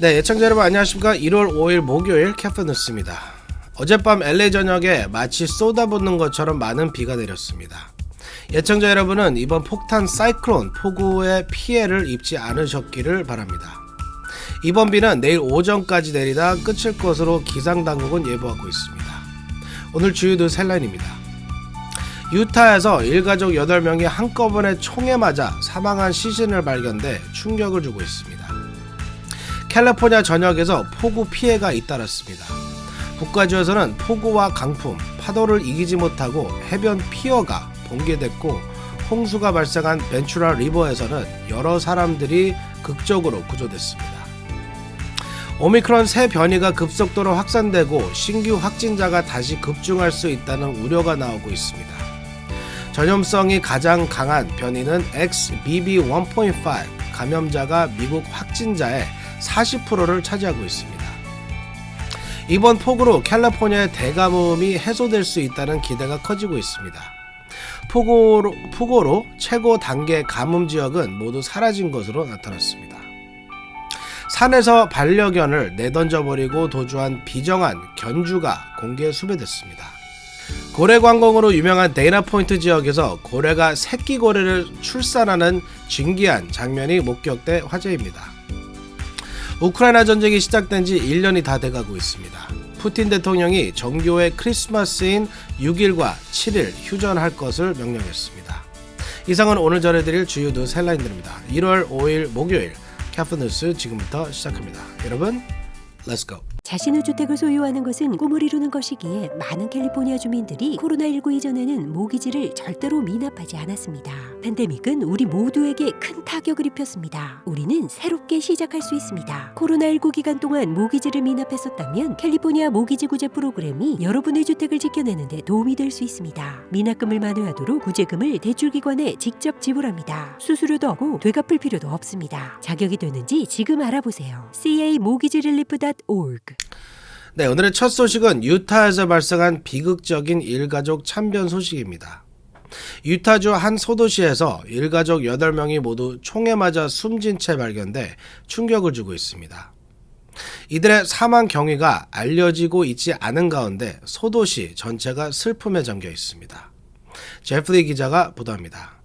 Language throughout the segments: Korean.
네, 예청자 여러분 안녕하십니까. 1월 5일 목요일 캐프뉴스입니다. 어젯밤 LA 전역에 마치 쏟아붓는 것처럼 많은 비가 내렸습니다. 예청자 여러분은 이번 폭탄 사이클론 폭우의 피해를 입지 않으셨기를 바랍니다. 이번 비는 내일 오전까지 내리다 끝일 것으로 기상당국은 예보하고 있습니다. 오늘 주요 뉴스 헬라인입니다. 유타에서 일가족 8명이 한꺼번에 총에 맞아 사망한 시신을 발견돼 충격을 주고 있습니다. 캘리포니아 전역에서 폭우 피해가 잇따랐습니다. 북가주에서는 폭우와 강풍, 파도를 이기지 못하고 해변 피어가 붕괴됐고 홍수가 발생한 벤츄라 리버에서는 여러 사람들이 극적으로 구조됐습니다. 오미크론 새 변이가 급속도로 확산되고 신규 확진자가 다시 급증할 수 있다는 우려가 나오고 있습니다. 전염성이 가장 강한 변이는 XBB.1.5 감염자가 미국 확진자의 40%를 차지하고 있습니다. 이번 폭우로 캘리포니아의 대가뭄이 해소될 수 있다는 기대가 커지고 있습니다. 폭우로 최고 단계 가뭄 지역은 모두 사라진 것으로 나타났습니다. 산에서 반려견을 내던져버리고 도주한 비정한 견주가 공개에 수배됐습니다. 고래 관광으로 유명한 데이나 포인트 지역에서 고래가 새끼 고래를 출산하는 진기한 장면이 목격돼 화제입니다. 우크라이나 전쟁이 시작된 지 1년이 다 돼가고 있습니다. 푸틴 대통령이 정교의 크리스마스인 6일과 7일 휴전할 것을 명령했습니다. 이상은 오늘 전해드릴 주요 뉴스 헬라인들입니다. 1월 5일 목요일 캐프뉴스 지금부터 시작합니다. 여러분, 렛츠고! 자신의 주택을 소유하는 것은 꿈을 이루는 것이기에 많은 캘리포니아 주민들이 코로나19 이전에는 모기지를 절대로 미납하지 않았습니다. 팬데믹은 우리 모두에게 큰 타격을 입혔습니다. 우리는 새롭게 시작할 수 있습니다. 코로나19 기간 동안 모기지를 미납했었다면 캘리포니아 모기지 구제 프로그램이 여러분의 주택을 지켜내는 데 도움이 될 수 있습니다. 미납금을 만회하도록 구제금을 대출기관에 직접 지불합니다. 수수료도 없고 되갚을 필요도 없습니다. 자격이 되는지 지금 알아보세요. camortgagerelief.org. 네, 오늘의 첫 소식은 유타에서 발생한 비극적인 일가족 참변 소식입니다. 유타주 한 소도시에서 일가족 8명이 모두 총에 맞아 숨진 채 발견돼 충격을 주고 있습니다. 이들의 사망 경위가 알려지고 있지 않은 가운데 소도시 전체가 슬픔에 잠겨 있습니다. 제프리 기자가 보도합니다.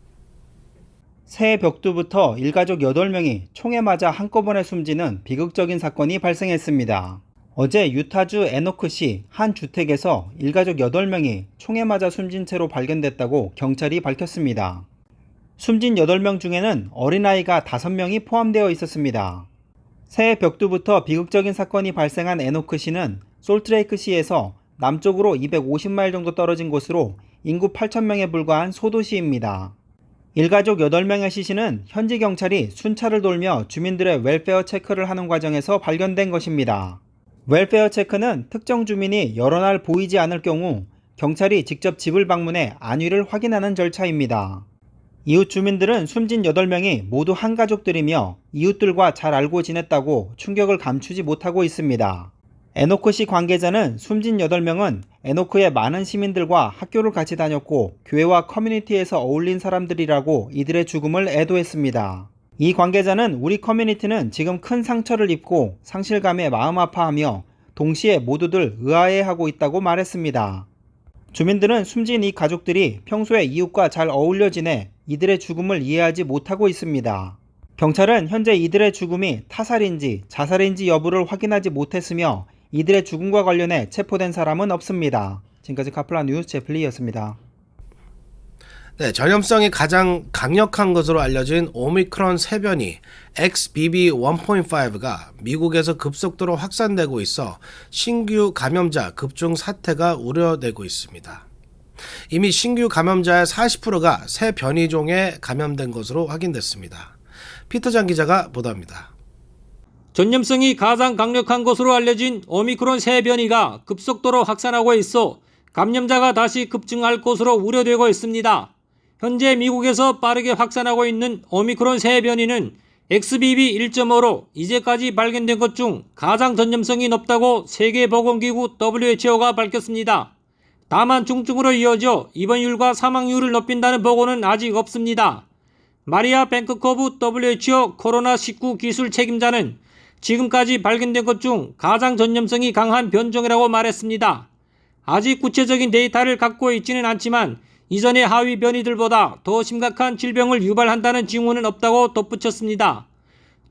새해 벽두부터 일가족 8명이 총에 맞아 한꺼번에 숨지는 비극적인 사건이 발생했습니다. 어제 유타주 에노크시 한 주택에서 일가족 8명이 총에 맞아 숨진 채로 발견됐다고 경찰이 밝혔습니다. 숨진 8명 중에는 어린아이가 5명이 포함되어 있었습니다. 새해 벽두부터 비극적인 사건이 발생한 에노크시는 솔트레이크시에서 남쪽으로 250마일 정도 떨어진 곳으로 인구 8,000명에 불과한 소도시입니다. 일가족 8명의 시신은 현지 경찰이 순찰을 돌며 주민들의 웰페어 체크를 하는 과정에서 발견된 것입니다. 웰페어 체크는 특정 주민이 여러 날 보이지 않을 경우 경찰이 직접 집을 방문해 안위를 확인하는 절차입니다. 이웃 주민들은 숨진 8명이 모두 한 가족들이며 이웃들과 잘 알고 지냈다고 충격을 감추지 못하고 있습니다. 에노크시 관계자는 숨진 8명은 에노크의 많은 시민들과 학교를 같이 다녔고 교회와 커뮤니티에서 어울린 사람들이라고 이들의 죽음을 애도했습니다. 이 관계자는 우리 커뮤니티는 지금 큰 상처를 입고 상실감에 마음 아파하며 동시에 모두들 의아해하고 있다고 말했습니다. 주민들은 숨진 이 가족들이 평소에 이웃과 잘 어울려 지내 이들의 죽음을 이해하지 못하고 있습니다. 경찰은 현재 이들의 죽음이 타살인지 자살인지 여부를 확인하지 못했으며 이들의 죽음과 관련해 체포된 사람은 없습니다. 지금까지 카플라 뉴스 제플리였습니다. 네, 전염성이 가장 강력한 것으로 알려진 오미크론 새 변이 XBB.1.5가 미국에서 급속도로 확산되고 있어 신규 감염자 급증 사태가 우려되고 있습니다. 이미 신규 감염자의 40%가 새 변이종에 감염된 것으로 확인됐습니다. 피터장 기자가 보도합니다. 전염성이 가장 강력한 것으로 알려진 오미크론 새 변이가 급속도로 확산하고 있어 감염자가 다시 급증할 것으로 우려되고 있습니다. 현재 미국에서 빠르게 확산하고 있는 오미크론 새 변이는 XBB 1.5로 이제까지 발견된 것 중 가장 전염성이 높다고 세계보건기구 WHO가 밝혔습니다. 다만 중증으로 이어져 입원율과 사망률을 높인다는 보고는 아직 없습니다. 마리아 뱅크코브 WHO 코로나19 기술 책임자는 지금까지 발견된 것 중 가장 전염성이 강한 변종이라고 말했습니다. 아직 구체적인 데이터를 갖고 있지는 않지만 이전의 하위 변이들보다 더 심각한 질병을 유발한다는 징후는 없다고 덧붙였습니다.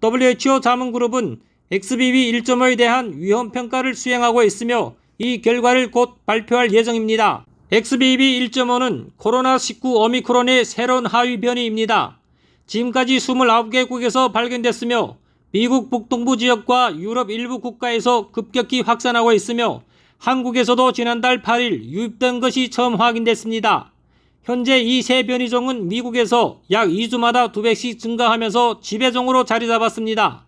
WHO 자문그룹은 XBB 1.5에 대한 위험평가를 수행하고 있으며 이 결과를 곧 발표할 예정입니다. XBB 1.5는 코로나19 오미크론의 새로운 하위 변이입니다. 지금까지 29개국에서 발견됐으며 미국 북동부 지역과 유럽 일부 국가에서 급격히 확산하고 있으며 한국에서도 지난달 8일 유입된 것이 처음 확인됐습니다. 현재 이 새 변이종은 미국에서 약 2주마다 2배씩 증가하면서 지배종으로 자리 잡았습니다.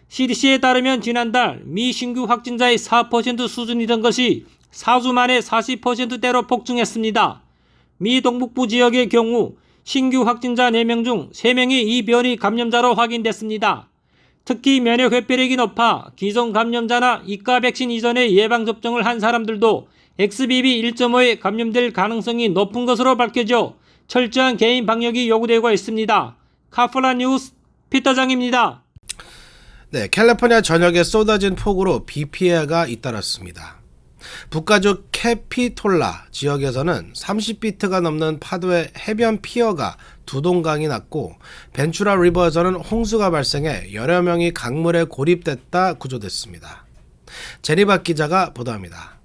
CDC에 따르면 지난달 미 신규 확진자의 4% 수준이던 것이 4주 만에 40%대로 폭증했습니다. 미 동북부 지역의 경우 신규 확진자 4명 중 3명이 이 변이 감염자로 확인됐습니다. 특히 면역 회피력이 높아 기존 감염자나 이가 백신 이전에 예방접종을 한 사람들도 XBB 1.5에 감염될 가능성이 높은 것으로 밝혀져 철저한 개인 방역이 요구되고 있습니다. 카플라 뉴스 피터장입니다. 네, 캘리포니아 전역에 쏟아진 폭우로 비 피해가 잇따랐습니다. 북가주 캐피톨라 지역에서는 30피트가 넘는 파도에 해변 피어가 두 동강이 났고 벤츄라 리버에서는 홍수가 발생해 여러 명이 강물에 고립됐다 구조됐습니다. 제니박 기자가 보도합니다.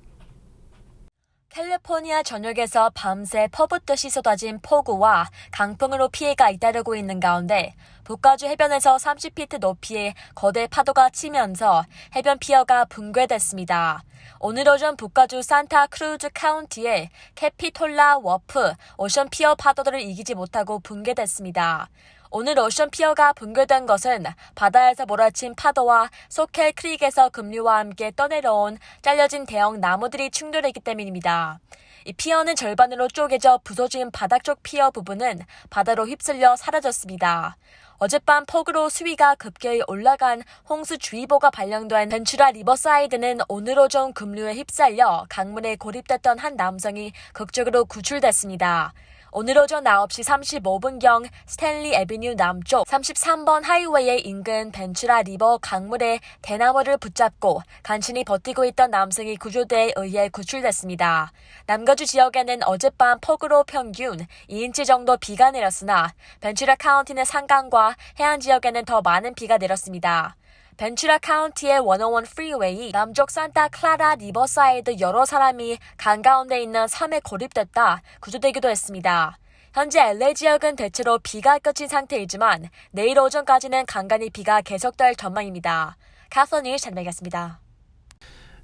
캘리포니아 전역에서 밤새 퍼붓듯이 쏟아진 폭우와 강풍으로 피해가 잇따르고 있는 가운데 북가주 해변에서 30피트 높이의 거대 파도가 치면서 해변 피어가 붕괴됐습니다. 오늘 오전 북가주 산타크루즈 카운티의 캐피톨라 워프 오션 피어 파도들을 이기지 못하고 붕괴됐습니다. 오늘 오션 피어가 붕괴된 것은 바다에서 몰아친 파도와 소켈 크릭에서 급류와 함께 떠내려온 잘려진 대형 나무들이 충돌했기 때문입니다. 이 피어는 절반으로 쪼개져 부서진 바닥 쪽 피어 부분은 바다로 휩쓸려 사라졌습니다. 어젯밤 폭우로 수위가 급격히 올라간 홍수주의보가 발령된 벤츄라 리버사이드는 오늘 오전 급류에 휩쓸려 강물에 고립됐던 한 남성이 극적으로 구출됐습니다. 오늘 오전 9시 35분경 스탠리 애비뉴 남쪽 33번 하이웨이 인근 벤츄라 리버 강물에 대나무를 붙잡고 간신히 버티고 있던 남성이 구조대에 의해 구출됐습니다. 남가주 지역에는 어젯밤 폭우로 평균 2인치 정도 비가 내렸으나 벤츄라 카운티는 산간과 해안 지역에는 더 많은 비가 내렸습니다. 벤츄라 카운티의 101 프리웨이 남쪽 산타 클라라 리버사이드 여러 사람이 강 가운데 있는 섬에 고립됐다 구조되기도 했습니다. 현재 LA 지역은 대체로 비가 그친 상태이지만 내일 오전까지는 간간히 비가 계속될 전망입니다. 카플라 뉴스 전해드리겠습니다.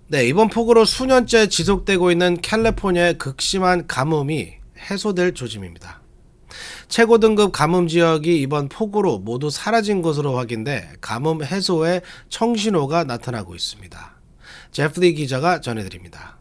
네, 이번 폭우로 수년째 지속되고 있는 캘리포니아의 극심한 가뭄이 해소될 조짐입니다. 최고 등급 가뭄 지역이 이번 폭우로 모두 사라진 것으로 확인돼 가뭄 해소에 청신호가 나타나고 있습니다. 제프리 기자가 전해드립니다.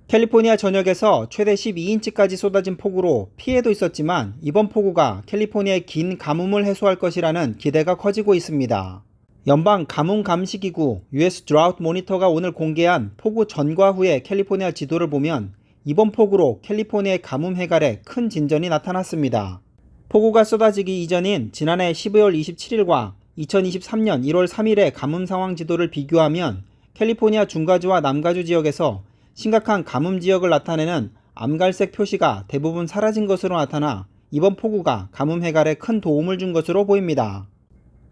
캘리포니아 전역에서 최대 12인치까지 쏟아진 폭우로 피해도 있었지만 이번 폭우가 캘리포니아의 긴 가뭄을 해소할 것이라는 기대가 커지고 있습니다. 연방 가뭄 감시기구 US Drought Monitor가 오늘 공개한 폭우 전과 후의 캘리포니아 지도를 보면 이번 폭우로 캘리포니아의 가뭄 해갈에 큰 진전이 나타났습니다. 폭우가 쏟아지기 이전인 지난해 12월 27일과 2023년 1월 3일의 가뭄 상황 지도를 비교하면 캘리포니아 중가주와 남가주 지역에서 심각한 가뭄 지역을 나타내는 암갈색 표시가 대부분 사라진 것으로 나타나 이번 폭우가 가뭄 해갈에 큰 도움을 준 것으로 보입니다.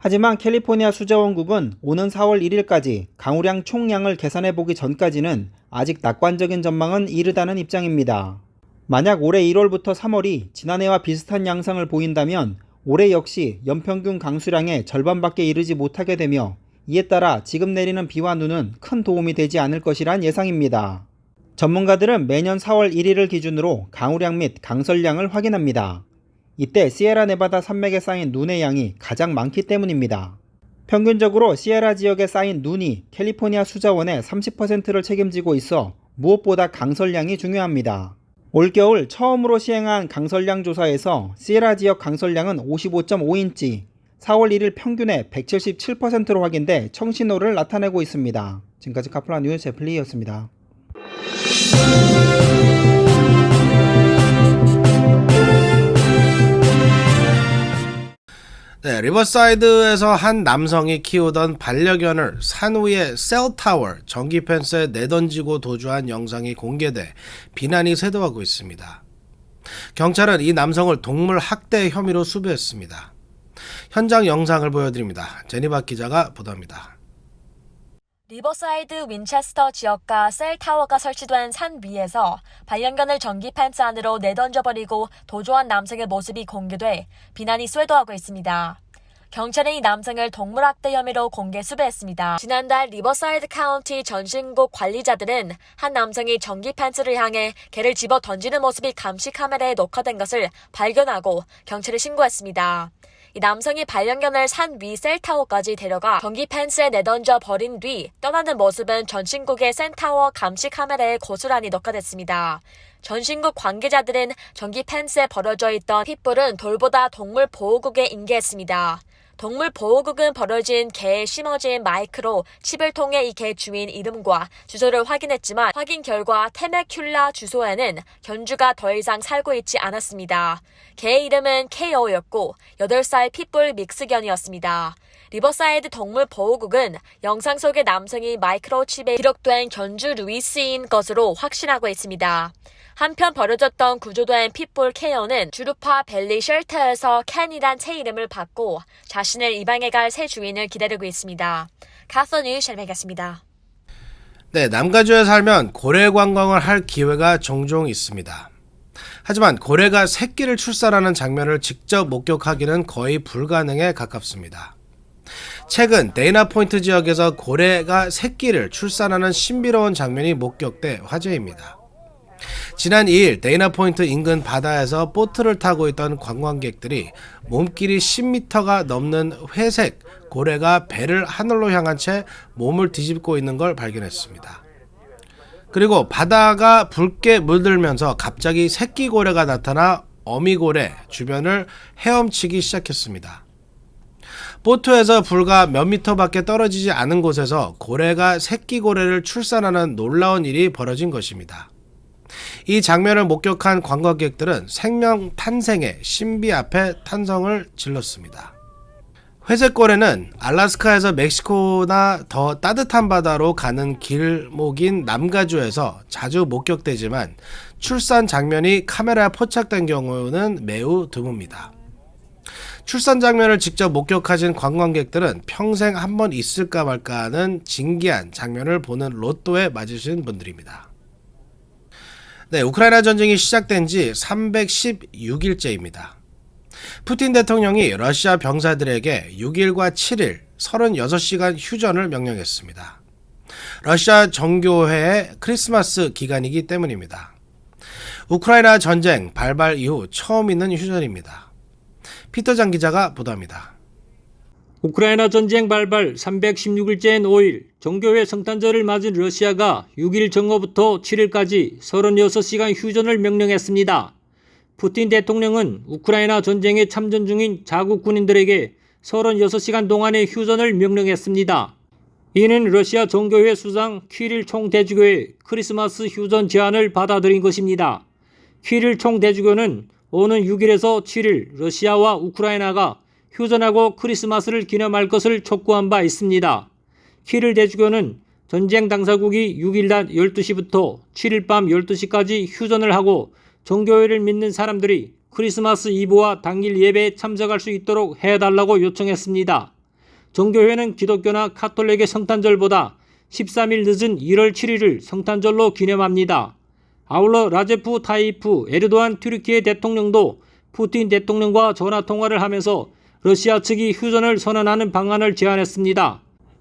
하지만 캘리포니아 수자원국은 오는 4월 1일까지 강우량 총량을 계산해보기 전까지는 아직 낙관적인 전망은 이르다는 입장입니다. 만약 올해 1월부터 3월이 지난해와 비슷한 양상을 보인다면 올해 역시 연평균 강수량의 절반밖에 이르지 못하게 되며 이에 따라 지금 내리는 비와 눈은 큰 도움이 되지 않을 것이란 예상입니다. 전문가들은 매년 4월 1일을 기준으로 강우량 및 강설량을 확인합니다. 이때 시에라 네바다 산맥에 쌓인 눈의 양이 가장 많기 때문입니다. 평균적으로 시에라 지역에 쌓인 눈이 캘리포니아 수자원의 30%를 책임지고 있어 무엇보다 강설량이 중요합니다. 올겨울 처음으로 시행한 강설량 조사에서 시에라 지역 강설량은 55.5인치, 4월 1일 평균의 177%로 확인돼 청신호를 나타내고 있습니다. 지금까지 카플라 뉴스 제플리였습니다. 네, 리버사이드에서 한 남성이 키우던 반려견을 산 위의 셀타워 전기 펜스에 내던지고 도주한 영상이 공개돼 비난이 쇄도하고 있습니다. 경찰은 이 남성을 동물 학대 혐의로 수배했습니다. 현장 영상을 보여드립니다. 제니바 기자가 보도합니다. 리버사이드 윈체스터 지역과 셀타워가 설치된 산 위에서 반려견을 전기 펜스 안으로 내던져버리고 도주한 남성의 모습이 공개돼 비난이 쇄도하고 있습니다. 경찰은 이 남성을 동물학대 혐의로 공개 수배했습니다. 지난달 리버사이드 카운티 전신국 관리자들은 한 남성이 전기 펜스를 향해 개를 집어 던지는 모습이 감시 카메라에 녹화된 것을 발견하고 경찰에 신고했습니다. 이 남성이 반려견을 산 위 셀타워까지 데려가 전기 펜스에 내던져 버린 뒤 떠나는 모습은 전신국의 센타워 감시 카메라에 고스란히 녹화됐습니다. 전신국 관계자들은 전기 펜스에 버려져 있던 핏불은 돌보다 동물 보호국에 인계했습니다. 동물 보호국은 버려진 개에 심어진 마이크로 칩을 통해 이 개 주인 이름과 주소를 확인했지만 확인 결과 테메큘라 주소에는 견주가 더 이상 살고 있지 않았습니다. 개의 이름은 KO였고 8살 핏불 믹스견이었습니다. 리버사이드 동물 보호국은 영상 속의 남성이 마이크로칩에 기록된 견주 루이스인 것으로 확신하고 있습니다. 한편 버려졌던 구조된 핏불 케어는 주루파 밸리 쉘터에서 캔이란 새 이름을 받고 자신을 입양해 갈 새 주인을 기다리고 있습니다. 카서뉴 샬메이였습니다. 네, 남가주에 살면 고래 관광을 할 기회가 종종 있습니다. 하지만 고래가 새끼를 출산하는 장면을 직접 목격하기는 거의 불가능에 가깝습니다. 최근 데이나 포인트 지역에서 고래가 새끼를 출산하는 신비로운 장면이 목격돼 화제입니다. 지난 2일 데이나 포인트 인근 바다에서 보트를 타고 있던 관광객들이 몸길이 10m가 넘는 회색 고래가 배를 하늘로 향한 채 몸을 뒤집고 있는 걸 발견했습니다. 그리고 바다가 붉게 물들면서 갑자기 새끼 고래가 나타나 어미고래 주변을 헤엄치기 시작했습니다. 보트에서 불과 몇 미터밖에 떨어지지 않은 곳에서 고래가 새끼 고래를 출산하는 놀라운 일이 벌어진 것입니다. 이 장면을 목격한 관광객들은 생명 탄생의 신비 앞에 탄성을 질렀습니다. 회색고래는 알래스카에서 멕시코나 더 따뜻한 바다로 가는 길목인 남가주에서 자주 목격되지만 출산 장면이 카메라에 포착된 경우는 매우 드뭅니다. 출산 장면을 직접 목격하신 관광객들은 평생 한 번 있을까 말까 하는 진기한 장면을 보는 로또에 맞으신 분들입니다. 네, 우크라이나 전쟁이 시작된 지 316일째입니다. 푸틴 대통령이 러시아 병사들에게 6일과 7일 36시간 휴전을 명령했습니다. 러시아 정교회의 크리스마스 기간이기 때문입니다. 우크라이나 전쟁 발발 이후 처음 있는 휴전입니다. 피터장 기자가 보도합니다. 우크라이나 전쟁 발발 316일째인 5일 정교회 성탄절을 맞은 러시아가 6일 정오부터 7일까지 36시간 휴전을 명령했습니다. 푸틴 대통령은 우크라이나 전쟁에 참전 중인 자국 군인들에게 36시간 동안의 휴전을 명령했습니다. 이는 러시아 정교회 수장 키릴 총대주교의 크리스마스 휴전 제안을 받아들인 것입니다. 키릴 총대주교는 오는 6일에서 7일 러시아와 우크라이나가 휴전하고 크리스마스를 기념할 것을 촉구한 바 있습니다. 키릴 대주교는 전쟁 당사국이 6일 낮 12시부터 7일 밤 12시까지 휴전을 하고 정교회를 믿는 사람들이 크리스마스 이브와 당일 예배에 참석할 수 있도록 해달라고 요청했습니다. 정교회는 기독교나 카톨릭의 성탄절보다 13일 늦은 1월 7일을 성탄절로 기념합니다. 아울러 라제프 타이프 에르도안 튀르키예 대통령도 푸틴 대통령과 전화통화를 하면서 러시아 측이 휴전을 선언하는 방안을 제안했습니다.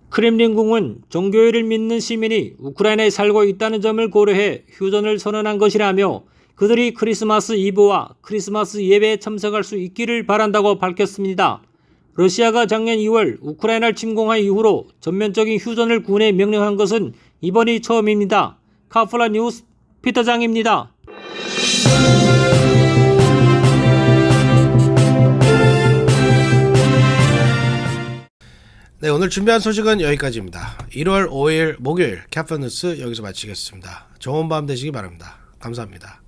크렘린궁은 정교회를 믿는 시민이 우크라이나에 살고 있다는 점을 고려해 휴전을 선언한 것이라며 그들이 크리스마스 이브와 크리스마스 예배에 참석할 수 있기를 바란다고 밝혔습니다. 러시아가 작년 2월 우크라이나를 침공한 이후로 전면적인 휴전을 군에 명령한 것은 이번이 처음입니다. 카플라 뉴스 피터장입니다. 네, 오늘 준비한 소식은 여기까지입니다. 1월 5일 목요일 캐퍼뉴스 여기서 마치겠습니다. 좋은 밤 되시기 바랍니다. 감사합니다.